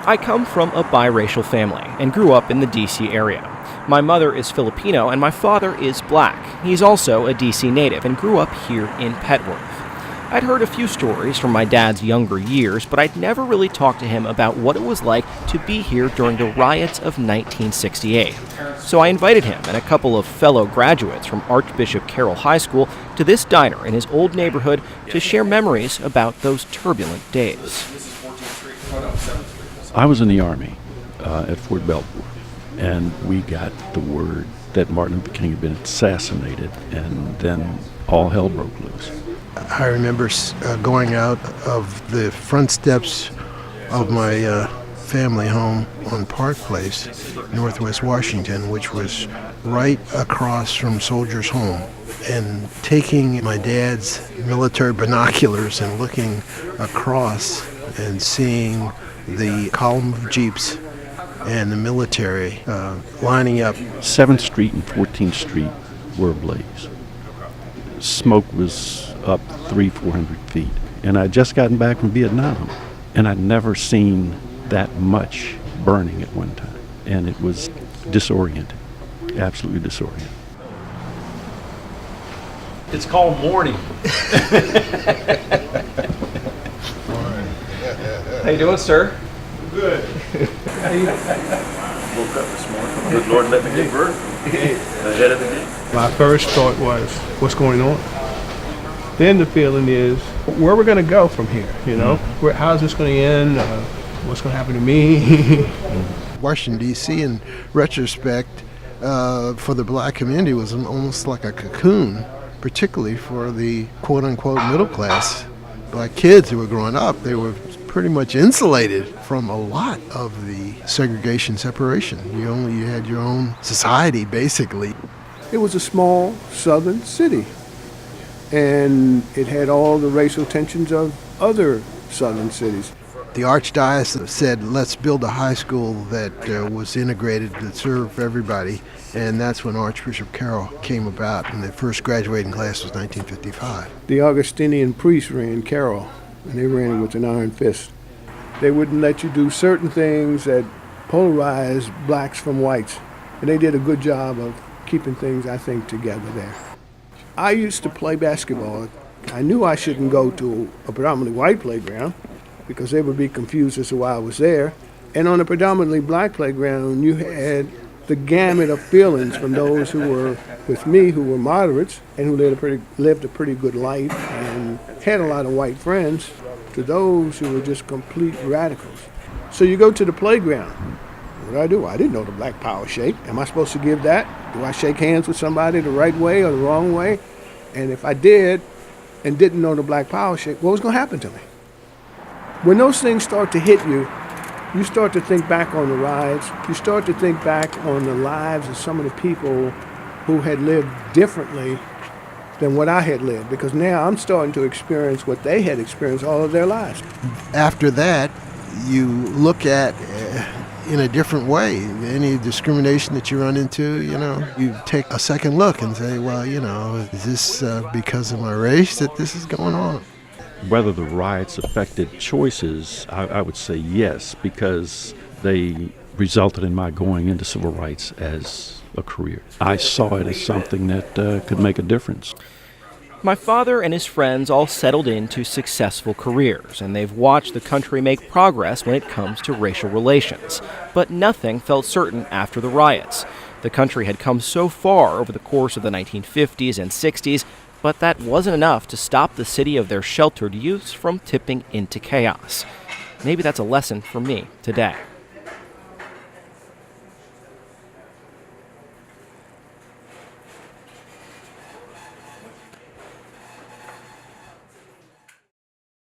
I come from a biracial family and grew up in the D.C. area. My mother is Filipino and my father is black. He's also a D.C. native and grew up here in Petworth. I'd heard a few stories from my dad's younger years, but I'd never really talked to him about what it was like to be here during the riots of 1968. So I invited him and a couple of fellow graduates from Archbishop Carroll High School to this diner in his old neighborhood to share memories about those turbulent days. I was in the Army at Fort Belvoir, and we got the word that Martin Luther King had been assassinated, and then all hell broke loose. I remember going out of the front steps of my family home on Park Place, Northwest Washington, which was right across from Soldiers Home, and taking my dad's military binoculars and looking across and seeing the column of jeeps and the military lining up. 7th Street and 14th Street were ablaze. Smoke was up 300-400 feet. And I'd just gotten back from Vietnam, and I'd never seen that much burning at one time. And it was disorienting, absolutely disorienting. It's called mourning. How you doing, sir? Good. Woke up this morning. Good Lord, let me give birth ahead of the game. My first thought was, what's going on? Then the feeling is, where we're going to go from here, you know? How's this going to end? What's going to happen to me? Washington, D.C., in retrospect, for the black community was almost like a cocoon, particularly for the quote-unquote middle class black kids who were growing up. They were pretty much insulated from a lot of the segregation, separation. You had your own society, basically. It was a small southern city, and it had all the racial tensions of other southern cities. The Archdiocese said, let's build a high school that was integrated to serve everybody, and that's when Archbishop Carroll came about, and the first graduating class was 1955. The Augustinian priests ran Carroll, and they ran it with an iron fist. They wouldn't let you do certain things that polarized blacks from whites, and they did a good job of keeping things, I think, together there. I used to play basketball. I knew I shouldn't go to a predominantly white playground because they would be confused as to why I was there. And on a predominantly black playground, you had the gamut of feelings from those who were with me, who were moderates and who lived a pretty good life and had a lot of white friends, to those who were just complete radicals. So you go to the playground. What do? I didn't know the black power shake. Am I supposed to give that? Do I shake hands with somebody the right way or the wrong way? And if I did and didn't know the black power shake, what was going to happen to me? When those things start to hit you, you start to think back on the riots. You start to think back on the lives of some of the people who had lived differently than what I had lived, because now I'm starting to experience what they had experienced all of their lives. After that, you look at in a different way any discrimination that you run into, you take a second look and say, well, is this because of my race that this is going on? Whether the riots affected choices, I would say yes, because they resulted in my going into civil rights as a career. I saw it as something that could make a difference. My father and his friends all settled into successful careers, and they've watched the country make progress when it comes to racial relations. But nothing felt certain after the riots. The country had come so far over the course of the 1950s and 60s, but that wasn't enough to stop the city of their sheltered youths from tipping into chaos. Maybe that's a lesson for me today.